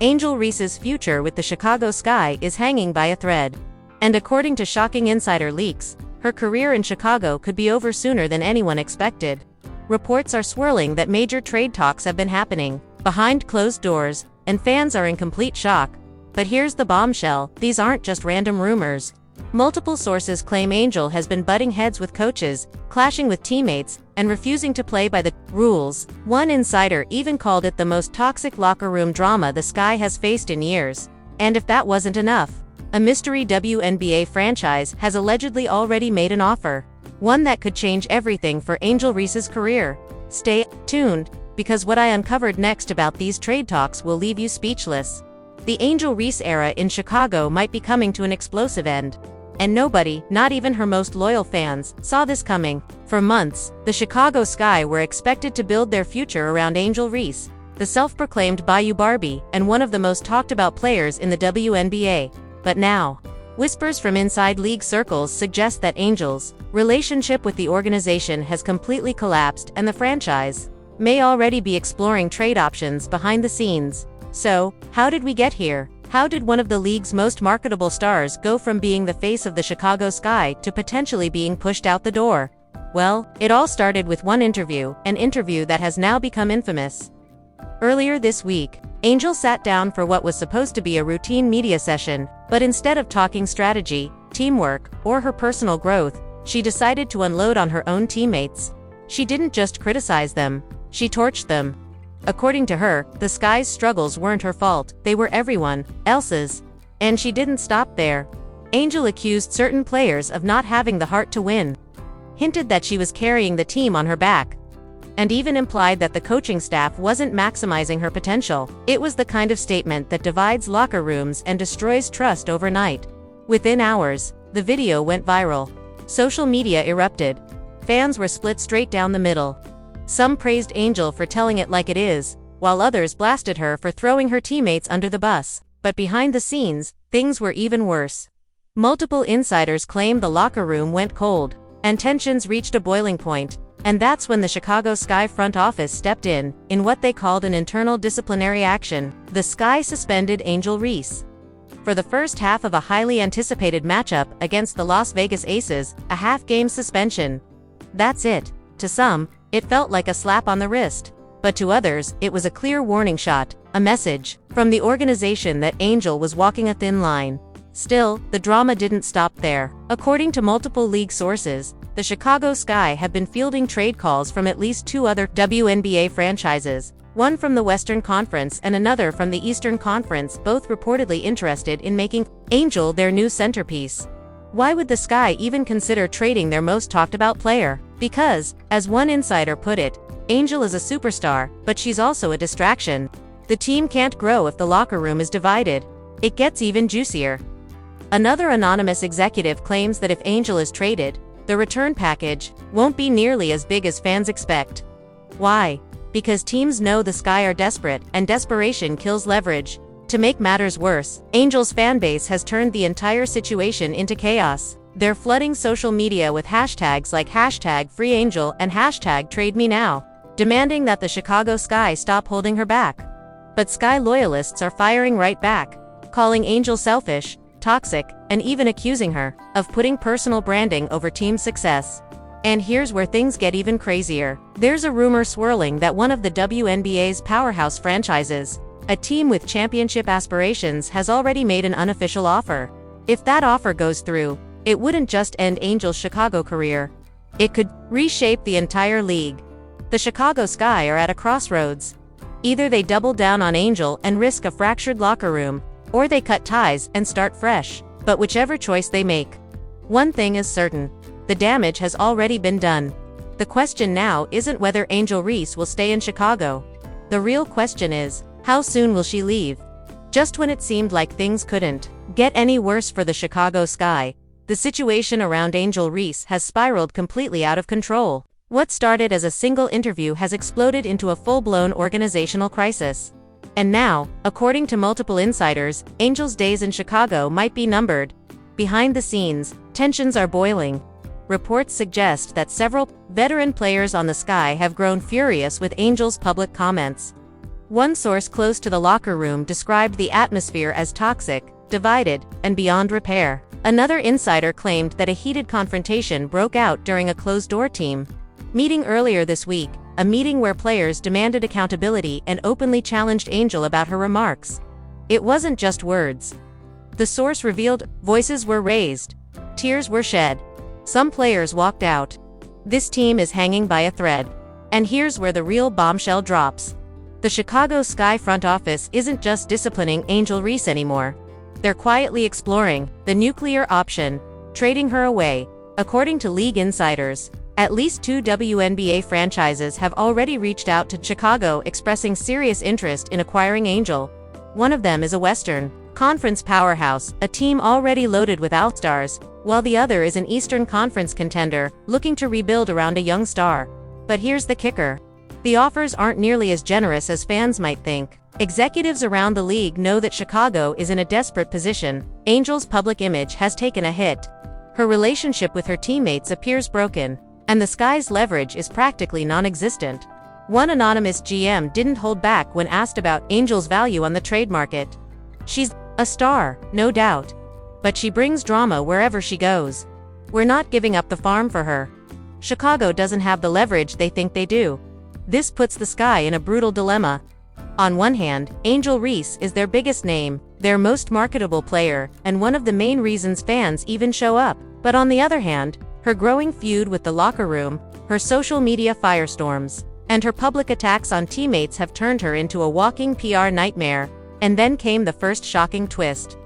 Angel Reese's future with the Chicago Sky is hanging by a thread. And according to shocking insider leaks, her career in Chicago could be over sooner than anyone expected. Reports are swirling that major trade talks have been happening behind closed doors, and fans are in complete shock. But here's the bombshell: these aren't just random rumors. Multiple sources claim Angel has been butting heads with coaches, clashing with teammates, and refusing to play by the rules. One insider even called it the most toxic locker room drama the Sky has faced in years. And if that wasn't enough, a mystery WNBA franchise has allegedly already made an offer. One that could change everything for Angel Reese's career. Stay tuned, because what I uncovered next about these trade talks will leave you speechless. The Angel Reese era in Chicago might be coming to an explosive end. And nobody, not even her most loyal fans, saw this coming. For months, the Chicago Sky were expected to build their future around Angel Reese, the self-proclaimed Bayou Barbie, and one of the most talked-about players in the WNBA. But now, whispers from inside league circles suggest that Angel's relationship with the organization has completely collapsed, and the franchise may already be exploring trade options behind the scenes. So, how did we get here? How did one of the league's most marketable stars go from being the face of the Chicago Sky to potentially being pushed out the door? Well, it all started with one interview, an interview that has now become infamous. Earlier this week, Angel sat down for what was supposed to be a routine media session, but instead of talking strategy, teamwork, or her personal growth, she decided to unload on her own teammates. She didn't just criticize them, she torched them. According to her, the Sky's struggles weren't her fault, they were everyone else's. And she didn't stop there. Angel accused certain players of not having the heart to win, hinted that she was carrying the team on her back, and even implied that the coaching staff wasn't maximizing her potential. It was the kind of statement that divides locker rooms and destroys trust overnight. Within hours, the video went viral. Social media erupted. Fans were split straight down the middle. Some praised Angel for telling it like it is, while others blasted her for throwing her teammates under the bus. But behind the scenes, things were even worse. Multiple insiders claim the locker room went cold, and tensions reached a boiling point. And that's when the Chicago Sky front office stepped in what they called an internal disciplinary action. The Sky suspended Angel Reese for the first half of a highly anticipated matchup against the Las Vegas Aces, a half-game suspension. That's it. To some, it felt like a slap on the wrist. But to others, it was a clear warning shot, a message from the organization that Angel was walking a thin line. Still, the drama didn't stop there. According to multiple league sources, the Chicago Sky have been fielding trade calls from at least two other WNBA franchises, one from the Western Conference and another from the Eastern Conference, both reportedly interested in making Angel their new centerpiece. Why would the Sky even consider trading their most talked-about player? Because, as one insider put it, Angel is a superstar, but she's also a distraction. The team can't grow if the locker room is divided. It gets even juicier. Another anonymous executive claims that if Angel is traded, the return package won't be nearly as big as fans expect. Why? Because teams know the Sky are desperate, and desperation kills leverage. To make matters worse, Angel's fanbase has turned the entire situation into chaos. They're flooding social media with hashtags like #FreeAngel and #TradeMeNow, demanding that the Chicago Sky stop holding her back. But Sky loyalists are firing right back, calling Angel selfish, toxic, and even accusing her of putting personal branding over team success. And here's where things get even crazier. There's a rumor swirling that one of the WNBA's powerhouse franchises, a team with championship aspirations, has already made an unofficial offer. If that offer goes through, it wouldn't just end Angel's Chicago career. It could reshape the entire league. The Chicago Sky are at a crossroads. Either they double down on Angel and risk a fractured locker room, or they cut ties and start fresh. But whichever choice they make, one thing is certain: the damage has already been done. The question now isn't whether Angel Reese will stay in Chicago. The real question is, how soon will she leave? Just when it seemed like things couldn't get any worse for the Chicago Sky, the situation around Angel Reese has spiraled completely out of control. What started as a single interview has exploded into a full-blown organizational crisis. And now, according to multiple insiders, Angel's days in Chicago might be numbered. Behind the scenes, tensions are boiling. Reports suggest that several veteran players on the Sky have grown furious with Angel's public comments. One source close to the locker room described the atmosphere as toxic, divided, and beyond repair. Another insider claimed that a heated confrontation broke out during a closed-door team meeting earlier this week, a meeting where players demanded accountability and openly challenged Angel about her remarks. It wasn't just words. The source revealed voices were raised, tears were shed. Some players walked out. This team is hanging by a thread. And here's where the real bombshell drops. The Chicago Sky front office isn't just disciplining Angel Reese anymore. They're quietly exploring the nuclear option, trading her away. According to league insiders, at least 2 WNBA franchises have already reached out to Chicago expressing serious interest in acquiring Angel. One of them is a Western Conference powerhouse, a team already loaded with all-stars, while the other is an Eastern Conference contender, looking to rebuild around a young star. But here's the kicker. The offers aren't nearly as generous as fans might think. Executives around the league know that Chicago is in a desperate position. Angel's public image has taken a hit. Her relationship with her teammates appears broken, and the Sky's leverage is practically non-existent. One anonymous GM didn't hold back when asked about Angel's value on the trade market. She's a star, no doubt. But she brings drama wherever she goes. We're not giving up the farm for her. Chicago doesn't have the leverage they think they do. This puts the Sky in a brutal dilemma. On one hand, Angel Reese is their biggest name, their most marketable player, and one of the main reasons fans even show up. But on the other hand, her growing feud with the locker room, her social media firestorms, and her public attacks on teammates have turned her into a walking PR nightmare. And then came the first shocking twist.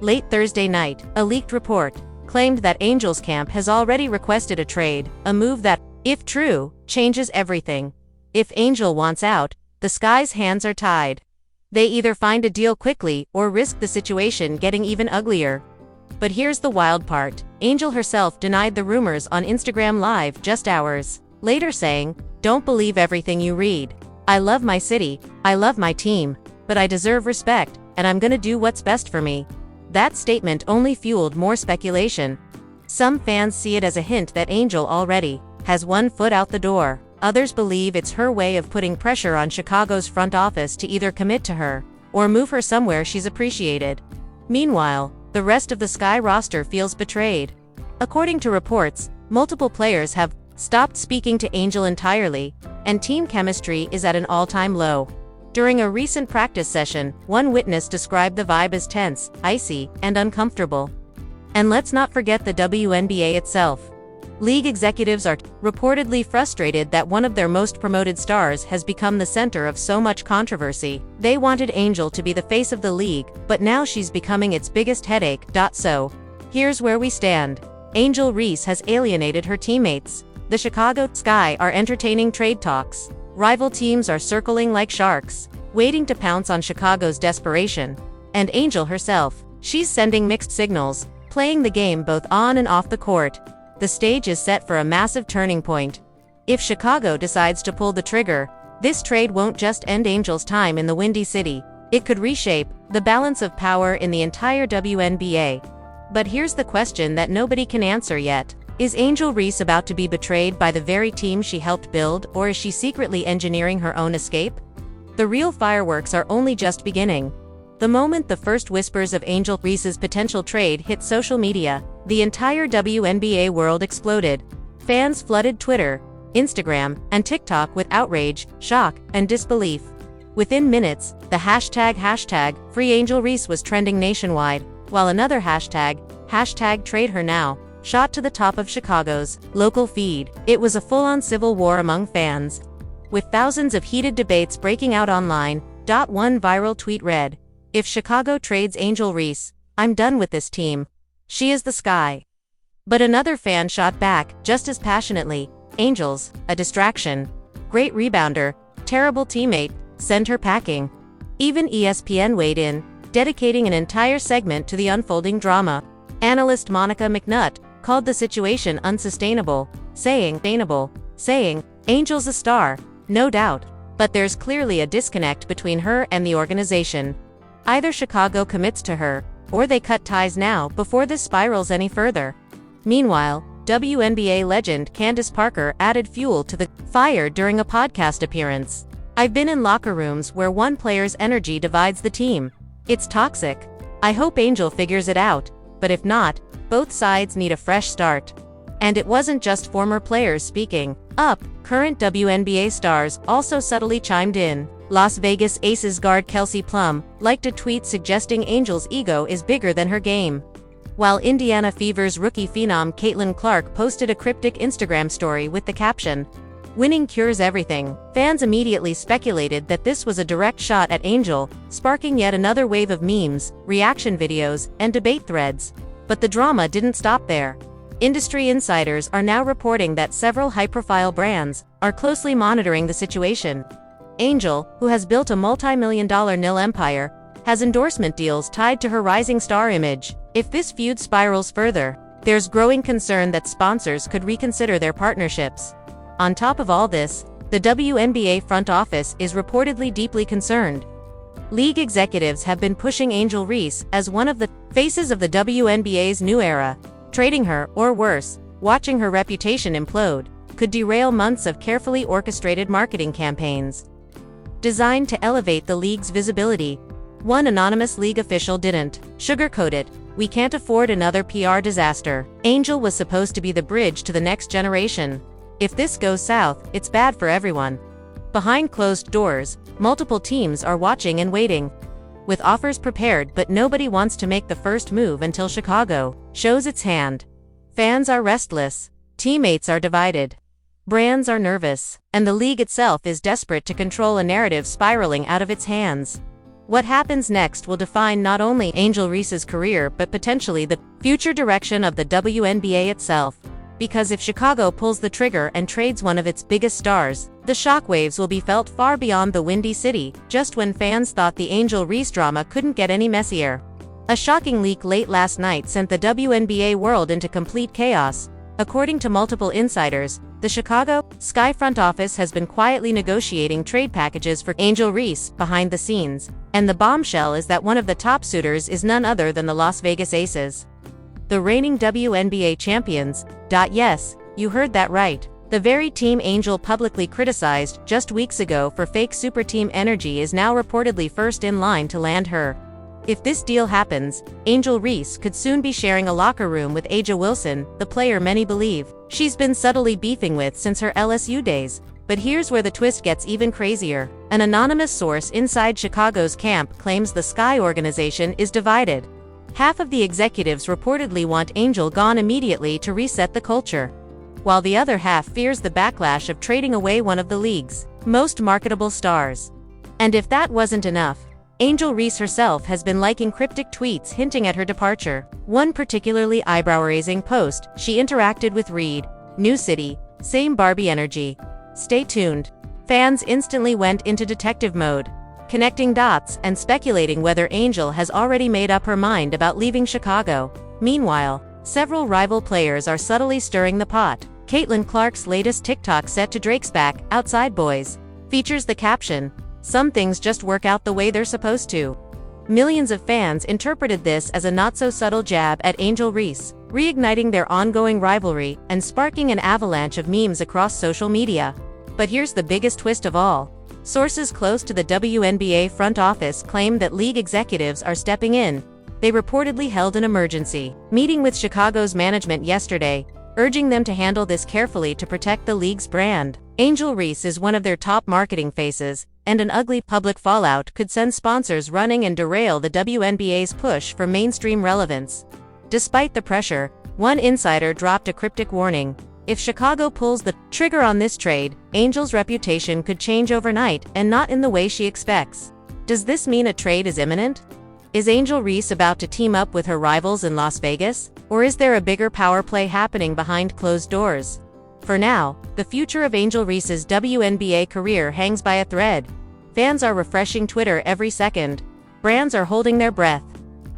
Late Thursday night, a leaked report claimed that Angel's camp has already requested a trade, a move that, if true, changes everything. If Angel wants out, the Sky's hands are tied. They either find a deal quickly or risk the situation getting even uglier. But here's the wild part. Angel herself denied the rumors on Instagram Live just hours later, saying, "Don't believe everything you read. I love my city, I love my team, but I deserve respect, and I'm gonna do what's best for me." That statement only fueled more speculation. Some fans see it as a hint that Angel already has one foot out the door. Others believe it's her way of putting pressure on Chicago's front office to either commit to her or move her somewhere she's appreciated. Meanwhile, the rest of the Sky roster feels betrayed. According to reports, multiple players have stopped speaking to Angel entirely, and team chemistry is at an all-time low. During a recent practice session, one witness described the vibe as tense, icy, and uncomfortable. And let's not forget the WNBA itself. League executives are reportedly frustrated that one of their most promoted stars has become the center of so much controversy. They wanted Angel to be the face of the league, but now she's becoming its biggest headache. So, here's where we stand. Angel Reese has alienated her teammates. The Chicago Sky are entertaining trade talks. Rival teams are circling like sharks, waiting to pounce on Chicago's desperation. And Angel herself, she's sending mixed signals, playing the game both on and off the court. The stage is set for a massive turning point. If Chicago decides to pull the trigger, this trade won't just end Angel's time in the Windy City. It could reshape the balance of power in the entire WNBA. But here's the question that nobody can answer yet. Is Angel Reese about to be betrayed by the very team she helped build, or is she secretly engineering her own escape? The real fireworks are only just beginning. The moment the first whispers of Angel Reese's potential trade hit social media, the entire WNBA world exploded. Fans flooded Twitter, Instagram, and TikTok with outrage, shock, and disbelief. Within minutes, the hashtag #FreeAngelReese was trending nationwide, while another hashtag #TradeHerNow, shot to the top of Chicago's local feed. It was a full-on civil war among fans, with thousands of heated debates breaking out online. One viral tweet read, "If Chicago trades Angel Reese, I'm done with this team. She is the Sky." But another fan shot back, just as passionately, "Angel's a distraction. Great rebounder, terrible teammate, send her packing." Even ESPN weighed in, dedicating an entire segment to the unfolding drama. Analyst Monica McNutt called the situation unsustainable, saying, "Angel's a star, no doubt, but there's clearly a disconnect between her and the organization. Either Chicago commits to her, or they cut ties now before this spirals any further." Meanwhile, WNBA legend Candace Parker added fuel to the fire during a podcast appearance. I've been in locker rooms where one player's energy divides the team. It's toxic. I hope Angel figures it out, but if not, both sides need a fresh start. And it wasn't just former players speaking up, current WNBA stars also subtly chimed in. Las Vegas Aces guard Kelsey Plum liked a tweet suggesting Angel's ego is bigger than her game. While Indiana Fever's rookie phenom Caitlin Clark posted a cryptic Instagram story with the caption, "Winning cures everything," fans immediately speculated that this was a direct shot at Angel, sparking yet another wave of memes, reaction videos, and debate threads. But the drama didn't stop there. Industry insiders are now reporting that several high-profile brands are closely monitoring the situation. Angel, who has built a multi-million-dollar nil empire, has endorsement deals tied to her rising star image. If this feud spirals further, there's growing concern that sponsors could reconsider their partnerships. On top of all this, the WNBA front office is reportedly deeply concerned. League executives have been pushing Angel Reese as one of the faces of the WNBA's new era. Trading her, or worse, watching her reputation implode, could derail months of carefully orchestrated marketing campaigns designed to elevate the league's visibility. One anonymous league official didn't sugarcoat it. "We can't afford another PR disaster. Angel was supposed to be the bridge to the next generation. If this goes south, it's bad for everyone." Behind closed doors, multiple teams are watching and waiting, with offers prepared, but nobody wants to make the first move until Chicago shows its hand. Fans are restless, teammates are divided, brands are nervous, and the league itself is desperate to control a narrative spiraling out of its hands. What happens next will define not only Angel Reese's career but potentially the future direction of the WNBA itself. Because if Chicago pulls the trigger and trades one of its biggest stars, the shockwaves will be felt far beyond the Windy City, just when fans thought the Angel Reese drama couldn't get any messier. A shocking leak late last night sent the WNBA world into complete chaos. According to multiple insiders, the Chicago Sky front office has been quietly negotiating trade packages for Angel Reese behind the scenes, and the bombshell is that one of the top suitors is none other than the Las Vegas Aces, the reigning WNBA champions. Yes, you heard that right. The very team Angel publicly criticized just weeks ago for fake super team energy is now reportedly first in line to land her. If this deal happens, Angel Reese could soon be sharing a locker room with Aja Wilson, the player many believe she's been subtly beefing with since her LSU days. But here's where the twist gets even crazier. An anonymous source inside Chicago's camp claims the Sky organization is divided. Half of the executives reportedly want Angel gone immediately to reset the culture, while the other half fears the backlash of trading away one of the league's most marketable stars. And if that wasn't enough, Angel Reese herself has been liking cryptic tweets hinting at her departure. One particularly eyebrow-raising post, she interacted with Reed, "New city, same Barbie energy. Stay tuned." Fans instantly went into detective mode, connecting dots and speculating whether Angel has already made up her mind about leaving Chicago. Meanwhile, several rival players are subtly stirring the pot. Caitlin Clark's latest TikTok set to Drake's Back, Outside Boys, features the caption, "Some things just work out the way they're supposed to." Millions of fans interpreted this as a not-so-subtle jab at Angel Reese, reigniting their ongoing rivalry and sparking an avalanche of memes across social media. But here's the biggest twist of all. Sources close to the WNBA front office claim that league executives are stepping in. They reportedly held an emergency meeting with Chicago's management yesterday, urging them to handle this carefully to protect the league's brand. Angel Reese is one of their top marketing faces, and an ugly public fallout could send sponsors running and derail the WNBA's push for mainstream relevance. Despite the pressure, one insider dropped a cryptic warning. If Chicago pulls the trigger on this trade, Angel's reputation could change overnight, and not in the way she expects. Does this mean a trade is imminent? Is Angel Reese about to team up with her rivals in Las Vegas? Or is there a bigger power play happening behind closed doors? For now, the future of Angel Reese's WNBA career hangs by a thread. Fans are refreshing Twitter every second. Brands are holding their breath.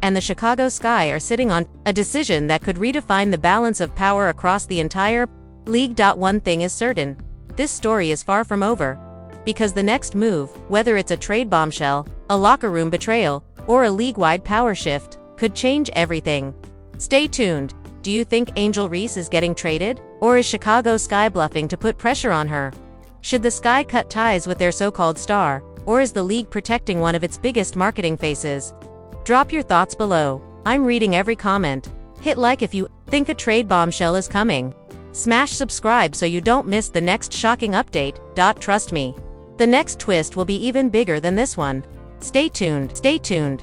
And the Chicago Sky are sitting on a decision that could redefine the balance of power across the entire league. One thing is certain. This story is far from over. Because the next move, whether it's a trade bombshell, a locker room betrayal, or a league-wide power shift, could change everything. Stay tuned. Do you think Angel Reese is getting traded? Or is Chicago Sky bluffing to put pressure on her? Should the Sky cut ties with their so-called star, or is the league protecting one of its biggest marketing faces? Drop your thoughts below. I'm reading every comment. Hit like if you think a trade bombshell is coming. Smash subscribe so you don't miss the next shocking update. Trust me, the next twist will be even bigger than this one. Stay tuned. Stay tuned.